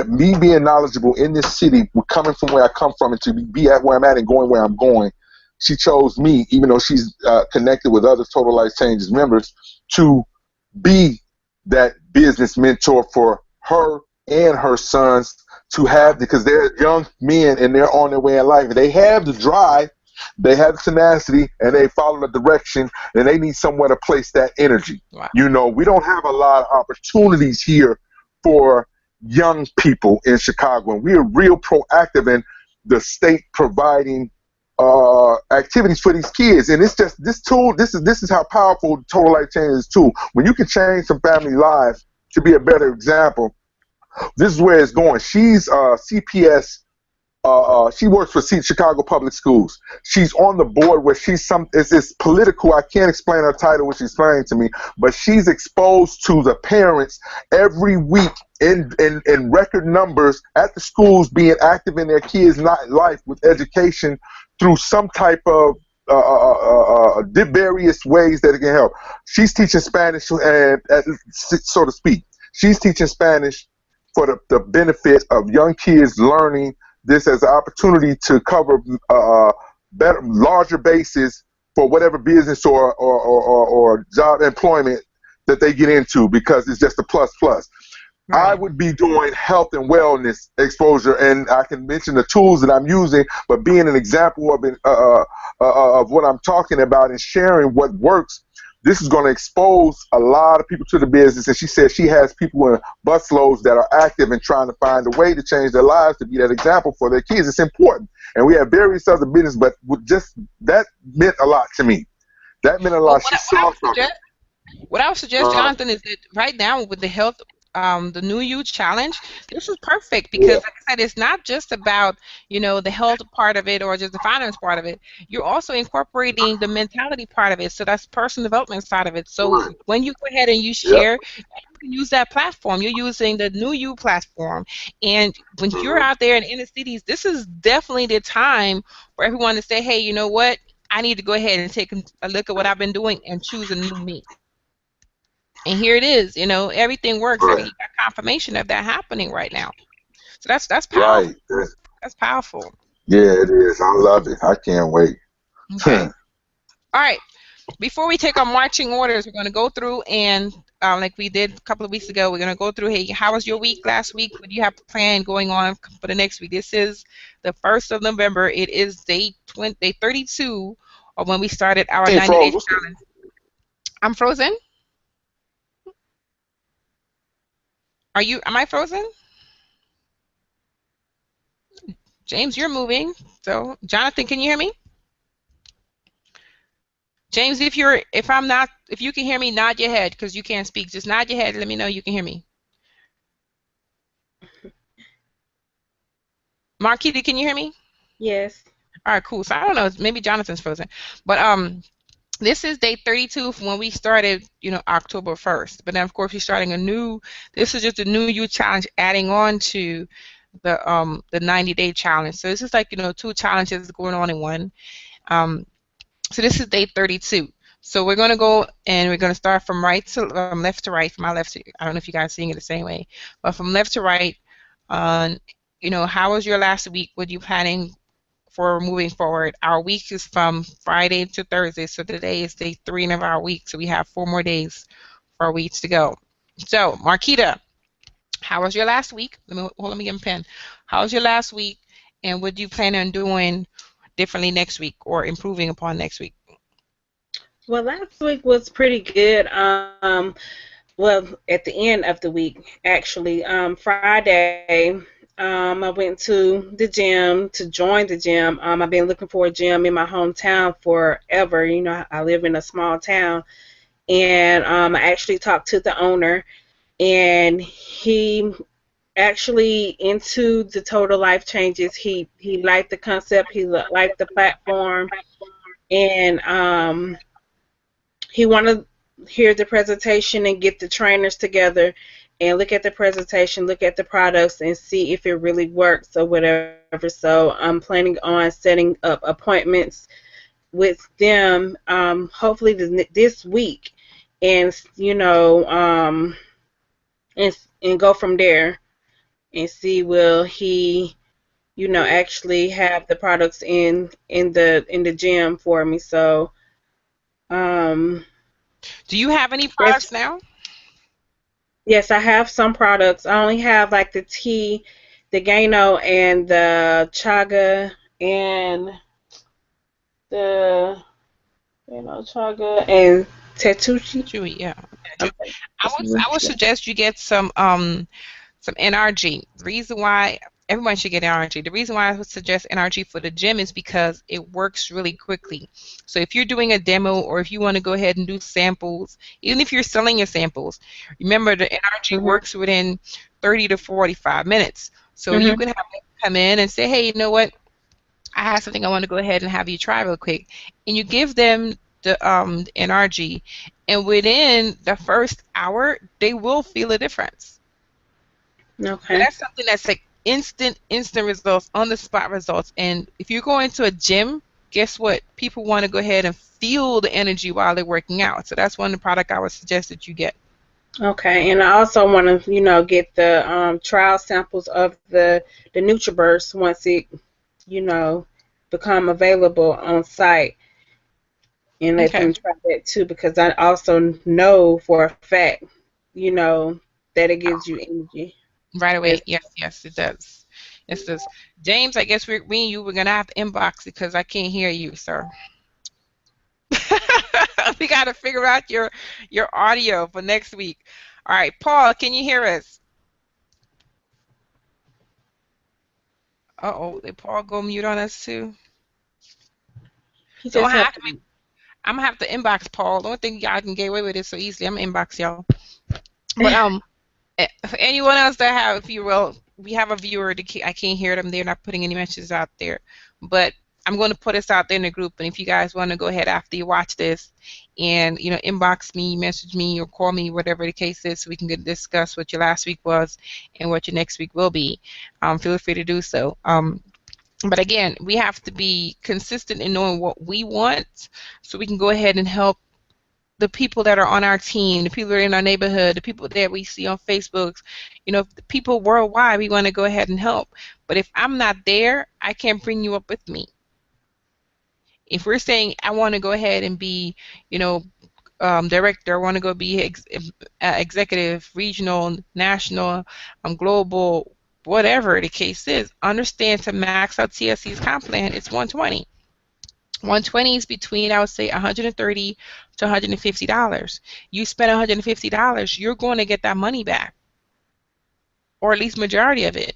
Speaker 3: me being knowledgeable in this city, coming from where I come from, and to be at where I'm at and going where I'm going, she chose me, even though she's connected with other Total Life Changes members, to be that business mentor for her and her sons to have, because they're young men and they're on their way in life. They have the drive, they have the tenacity, and they follow the direction, and they need somewhere to place that energy.
Speaker 1: Wow.
Speaker 3: You know, we don't have a lot of opportunities here for young people in Chicago, and we are real proactive in the state providing activities for these kids. And it's just this tool. This is how powerful Total Life Changes is tool. When you can change some family lives to be a better example. This is where it's going. She's CPS. She works for Chicago Public Schools. She's on the board where it's political. I can't explain her title, which she's explaining to me, but she's exposed to the parents every week in record numbers at the schools, being active in their kids' life with education through some type of various ways that it can help. She's teaching Spanish, so to speak. She's teaching Spanish for the benefit of young kids learning this as an opportunity to cover larger bases for whatever business or job employment that they get into, because it's just a plus. Right. I would be doing health and wellness exposure, and I can mention the tools that I'm using, but being an example of what I'm talking about and sharing what works. This is going to expose a lot of people to the business. And she said she has people in busloads that are active and trying to find a way to change their lives, to be that example for their kids. It's important. And we have various other business, but that meant a lot to me. That meant a lot.
Speaker 1: What I would suggest, Jonathan, is that right now with the health the New You Challenge, this is perfect because, like I said, it's not just about, the health part of it or just the finance part of it. You're also incorporating the mentality part of it. So that's personal development side of it. So
Speaker 3: Right.
Speaker 1: when you go ahead and you
Speaker 3: Yep.
Speaker 1: share, you can use that platform. You're using the New You platform. And when you're
Speaker 3: Mhm.
Speaker 1: out there in inner cities, this is definitely the time for everyone to say, hey, you know what? I need to go ahead and take a look at what I've been doing and choose a new me. And here it is, everything works.
Speaker 3: Right.
Speaker 1: You got confirmation of that happening right now. So that's powerful.
Speaker 3: Right. That's-
Speaker 1: That's powerful.
Speaker 3: yeah, it is. I love it. I can't wait.
Speaker 1: Okay. All right. Before we take our marching orders, we're going to go through and like we did a couple of weeks ago, we're going to go through, hey, how was your week last week? What do you have planned going on for the next week? This is the 1st of November. It is day 32 of when we started our
Speaker 3: Ain't
Speaker 1: 90-day
Speaker 3: froze. What's good?
Speaker 1: challenge. I'm frozen. Am I frozen? James, you're moving. So, Jonathan, can you hear me? James, if you can hear me, nod your head because you can't speak. Just nod your head. Let me know you can hear me. Marquita, can you hear me?
Speaker 2: Yes.
Speaker 1: All right, cool. So I don't know. Maybe Jonathan's frozen, but this is day 32 from when we started. October 1st. But then of course we're starting a new. This is just a new youth challenge, adding on to the 90-day challenge. So this is like two challenges going on in one. Um, So this is day 32. So we're going to go and we're going to start from left to right, from my left to, I don't know if you guys are seeing it the same way, but from left to right, on, how was your last week? What are you planning for moving forward? Our week is from Friday to Thursday, so today is day 3 of our week, so we have 4 more days for our weeks to go. So, Marquita, how was your last week? Let me get a pen. How was your last week, and what do you plan on doing differently next week or improving upon next week?
Speaker 2: Well, last week was pretty good. Well, at the end of the week, actually, Friday, I went to the gym to join the gym. I've been looking for a gym in my hometown forever. I live in a small town, and I actually talked to the owner, and he actually into the total life changes. He liked the concept. He liked the platform, and he wanted to hear the presentation and get the trainers together and look at the presentation, look at the products, and see if it really works or whatever. So I'm planning on setting up appointments with them, hopefully this week, and and go from there and see will he actually have the products in the gym for me. So um,
Speaker 1: Do you have any
Speaker 2: that's
Speaker 1: products now?
Speaker 2: yes, I have some products. I only have like the tea, the Gano, and the Chaga, and the Chaga and Tetuchi.
Speaker 1: Chewy, yeah.
Speaker 2: I'm
Speaker 1: I would suggest you get some NRG. The reason why everyone should get NRG. The reason why I would suggest NRG for the gym is because it works really quickly. So if you're doing a demo or if you want to go ahead and do samples, even if you're selling your samples, remember the NRG
Speaker 2: Mhm.
Speaker 1: works within 30 to 45 minutes. So you
Speaker 2: Mhm.
Speaker 1: can have them come in and say, hey, you know what? I have something I want to go ahead and have you try real quick. And you give them the NRG, and within the first hour, they will feel a difference. So
Speaker 2: Okay.
Speaker 1: that's something that's like instant results, on the spot results. And if you go into a gym, guess what? People want to go ahead and feel the energy while they're working out. So that's one of the product I would suggest that you get.
Speaker 2: Okay. And I also want to, get the trial samples of the NutriBurst once it, you know, become available on site, and let
Speaker 1: Okay.
Speaker 2: them try that too, because I also know for a fact, you know, that it gives you energy.
Speaker 1: Right away.
Speaker 2: Yes.
Speaker 1: Yes, yes, it does. It does. James, I guess we and you we're gonna have to inbox because I can't hear you, sir. We got to figure out your audio for next week. All right, Paul, can you hear us? Uh-oh, did Paul go mute on us too?
Speaker 2: He
Speaker 1: So
Speaker 2: just have to.
Speaker 1: I'm gonna have to inbox Paul. The only thing y'all can get away with it so easily. I'm gonna inbox y'all. But For anyone else that have, if you will, we have a viewer. I can't hear them. They're not putting any messages out there, but I'm going to put this out there in the group. And if you guys want to go ahead after you watch this, and inbox me, message me, or call me, whatever the case is, so we can discuss what your last week was and what your next week will be. Feel free to do so. But again, we have to be consistent in knowing what we want, so we can go ahead and help the people that are on our team, the people that are in our neighborhood, the people that we see on Facebook, the people worldwide. We want to go ahead and help. But if I'm not there, I can't bring you up with me. If we're saying I want to go ahead and be, director, I want to go be executive, regional, national, global, whatever the case is, understand to max out TSC's comp plan, it's 120. 120 is between, I would say, $130 to $150. You spend $150, you're going to get that money back, or at least majority of it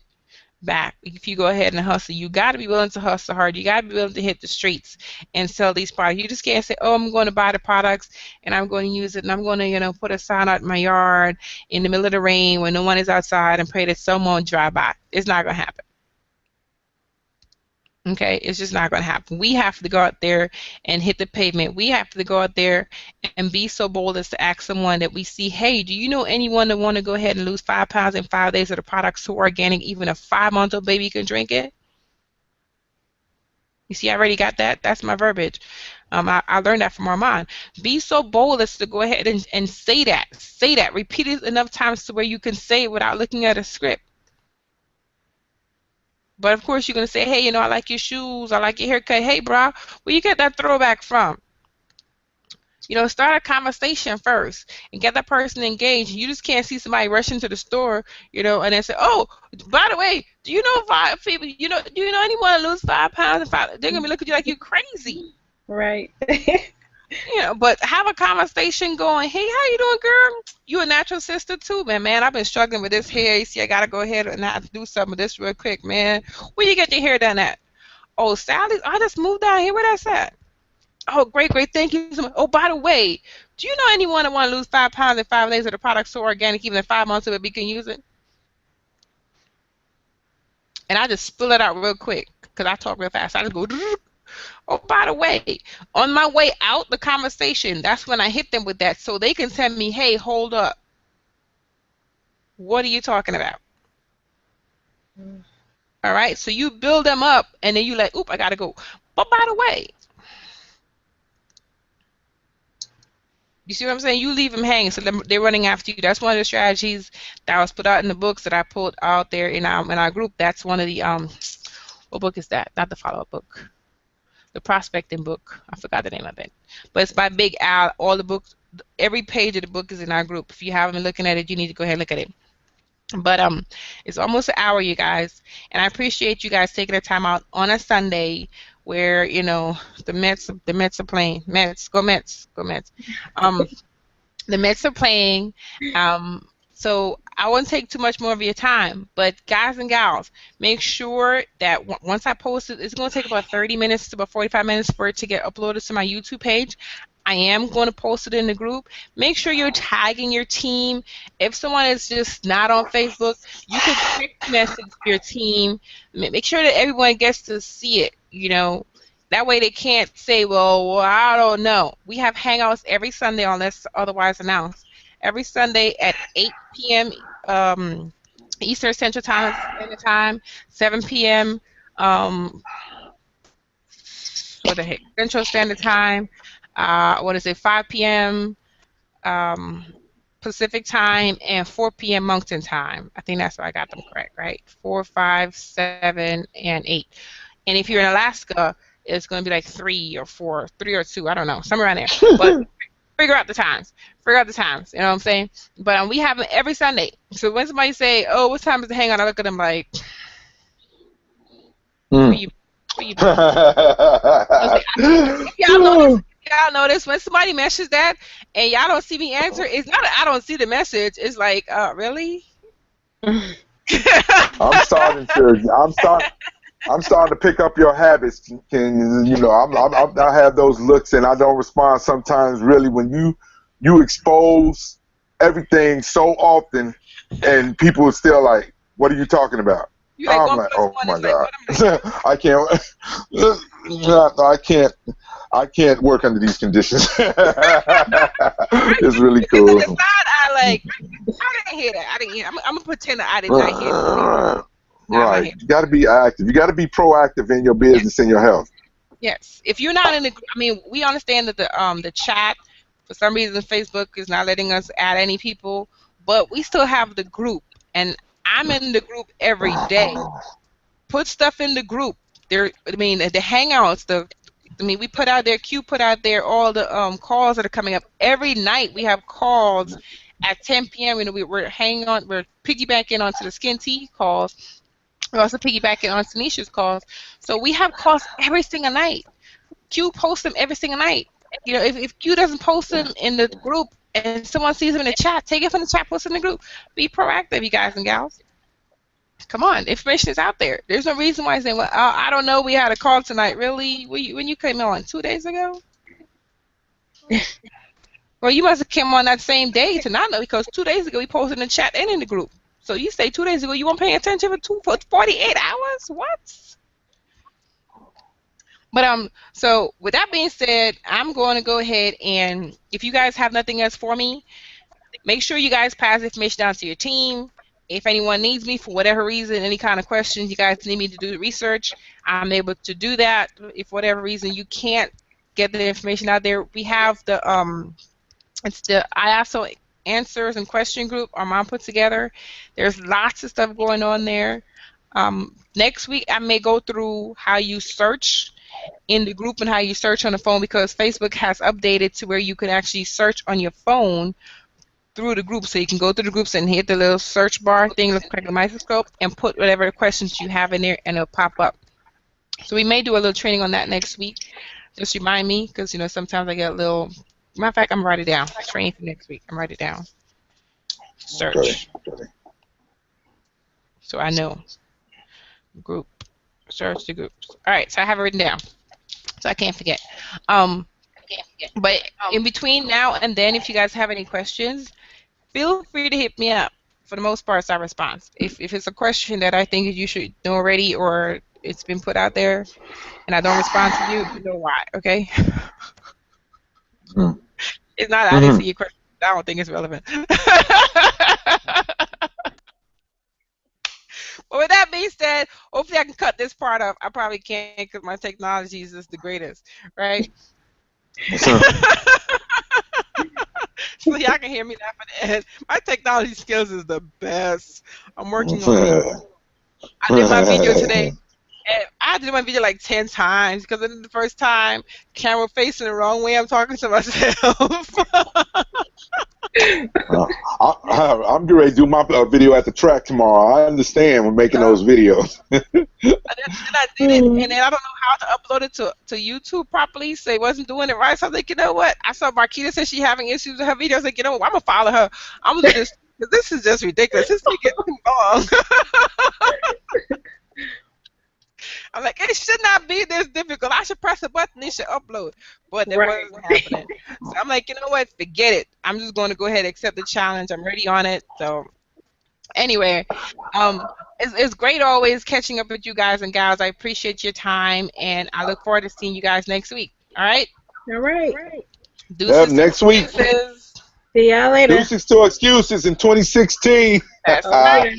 Speaker 1: back if you go ahead and hustle. You got to be willing to hustle hard. You got to be willing to hit the streets and sell these products. You just can't say, oh, I'm going to buy the products and I'm going to use it and I'm going to, put a sign out in my yard in the middle of the rain when no one is outside and pray that someone drive by. It's not going to happen. Okay, it's just not going to happen. We have to go out there and hit the pavement. We have to go out there and be so bold as to ask someone that we see, hey, do you know anyone that want to go ahead and lose 5 pounds in 5 days of the product so organic, even a 5-month-old baby can drink it? You see, I already got that. That's my verbiage. I learned that from Armand. Be so bold as to go ahead and say that. Say that. Repeat it enough times to where you can say it without looking at a script. But of course, you're going to say, hey, I like your shoes. I like your haircut. Hey, bro, where you get that throwback from? Start a conversation first and get that person engaged. You just can't see somebody rushing to the store, and then say, oh, by the way, do you know 5 people, do you know anyone to lose 5 pounds? They're going to be looking at you like you crazy.
Speaker 2: Right.
Speaker 1: But have a conversation going, hey, how you doing, girl? You a natural sister too, man. I've been struggling with this hair. You see, I got to go ahead and I have to do something with this real quick, man. Where you get your hair done at? Oh, Sally's. I just moved down here. Where that's at? Oh, great. Thank you so much. Oh, by the way, do you know anyone that want to lose 5 pounds in 5 days of the product so organic, even in 5 months of it, we can use it? And I just spill it out real quick because I talk real fast. I just go, oh, by the way, on my way out the conversation, that's when I hit them with that so they can tell me, hey, hold up. What are you talking about? All right, so you build them up and then you like, oop, I got to go. But by the way, you see what I'm saying? You leave them hanging, so they're running after you. That's one of the strategies that was put out in the books that I pulled out there in our group. That's one of the, what book is that? Not the follow-up book. The prospecting book. I forgot the name of it. But it's by Big Al. All the books, every page of the book is in our group. If you haven't been looking at it, you need to go ahead and look at it. But it's almost an hour, you guys. And I appreciate you guys taking the time out on a Sunday where, the Mets are playing. Go Mets. The Mets are playing. So I won't take too much more of your time, but guys and gals, make sure that once I post it, it's going to take about 30 minutes to about 45 minutes for it to get uploaded to my YouTube page. I am going to post it in the group. Make sure you're tagging your team. If someone is just not on Facebook, you can text message your team. Make sure that everyone gets to see it, That way they can't say, well, I don't know. We have Hangouts every Sunday unless otherwise announced. Every Sunday at 8 p.m. Eastern Central Time, 7 p.m. Central Standard Time. 5 p.m. Pacific Time and 4 p.m. Mountain Time. I think that's why I got them correct, right? 4, 5, 7, and 8. And if you're in Alaska, it's going to be like 3 or 4, 3 or 2. I don't know, somewhere around there. But figure out the times. You know what I'm saying? But we have them every Sunday. So when somebody say, "Oh, what time is the hangout?" I look at them like, where you if y'all notice when somebody messages that and y'all don't see me answer, it's not that I don't see the message. It's like, really?
Speaker 3: I'm starting to pick up your habits. I have those looks and I don't respond sometimes. Really, when you expose everything so often, and people are still like, "What are you talking about?"
Speaker 1: You like
Speaker 3: I'm
Speaker 1: 1
Speaker 3: like,
Speaker 1: plus
Speaker 3: "Oh
Speaker 1: 1
Speaker 3: my
Speaker 1: is like,
Speaker 3: god,
Speaker 1: what am I?
Speaker 3: I can't, I can't work under these conditions." It's really
Speaker 1: Because on the
Speaker 3: cool.
Speaker 1: side, I didn't hear that. I didn't hear. I'm gonna pretend that I did not hear that. No, I'm not
Speaker 3: Right.
Speaker 1: here.
Speaker 3: You got to be active. You got to be proactive in your
Speaker 1: Yes.
Speaker 3: business and your health.
Speaker 1: Yes. If you're not in the, I mean, we understand that the chat, for some reason, Facebook is not letting us add any people, but we still have the group, and I'm in the group every day. Put stuff in the group. There, I mean, the hangouts, we put out there. Q put out there all the calls that are coming up every night. We have calls at 10 p.m. You know, we're hanging on. We're piggybacking onto the Skin Tea calls. We're also piggybacking on Tanisha's calls. So we have calls every single night. Q posts them every single night. You know, if Q doesn't post them in the group and someone sees them in the chat, take it from the chat, post it in the group. Be proactive, you guys and gals. Come on, information is out there. There's no reason why I say, well, I don't know, we had a call tonight. Really? When you came on? 2 days ago? Well, you must have came on that same day to not know, because 2 days ago we posted in the chat and in the group. So you say 2 days ago you weren't paying attention for 48 hours? What? But so with that being said, I'm going to go ahead, and if you guys have nothing else for me, make sure you guys pass the information down to your team. If anyone needs me for whatever reason, any kind of questions, you guys need me to do the research, I'm able to do that. If for whatever reason you can't get the information out there, we have the it's the IASO answers and question group Armand put together. There's lots of stuff going on there. Next week I may go through how you search in the group and how you search on the phone, because Facebook has updated to where you can actually search on your phone through the group. So you can go through the groups and hit the little search bar thing, look like a microscope, and put whatever questions you have in there, and it'll pop up. So we may do a little training on that next week. Just remind me, because sometimes I get a little. Matter of fact, I'm write it down. Training for next week. I'm write it down. Search.
Speaker 3: Okay.
Speaker 1: So I know. Group. Search the groups. All right. So I have it written down, so I can't forget. But in between now and then, if you guys have any questions, feel free to hit me up. For the most part, it's our response. If it's a question that I think you should know already, or it's been put out there, and I don't respond to you, you know why, okay? It's not I didn't see your question. I don't think it's relevant. But with that being said, hopefully I can cut this part off. I probably can't, because my technology is just the greatest, right? So y'all can hear me laughing at my technology skills is the best. I'm working on it. I did my video today, and I did my video like 10 times, because the first time, camera facing the wrong way, I'm talking to myself.
Speaker 3: I'm getting ready to do my video at the track tomorrow. I understand when making those videos.
Speaker 1: And then I did it, and then I don't know how to upload it to YouTube properly, so it wasn't doing it right. So I was like, you know what? I saw Marquita said she's having issues with her videos. I was like, you know what? I'm going to follow her. I'm going to do this, because this is just ridiculous. This is getting too long. I'm like, it should not be this difficult. I should press a button, it should upload. But that wasn't happening. So I'm like, you know what? Forget it. I'm just going to go ahead and accept the challenge. I'm ready on it. So anyway, it's great always catching up with you guys and gals. I appreciate your time, and I look forward to seeing you guys next week. All right?
Speaker 2: All right.
Speaker 1: Deuces
Speaker 3: next week.
Speaker 1: Deuces.
Speaker 2: See y'all later.
Speaker 3: Deuces to excuses in 2016.
Speaker 1: That's right.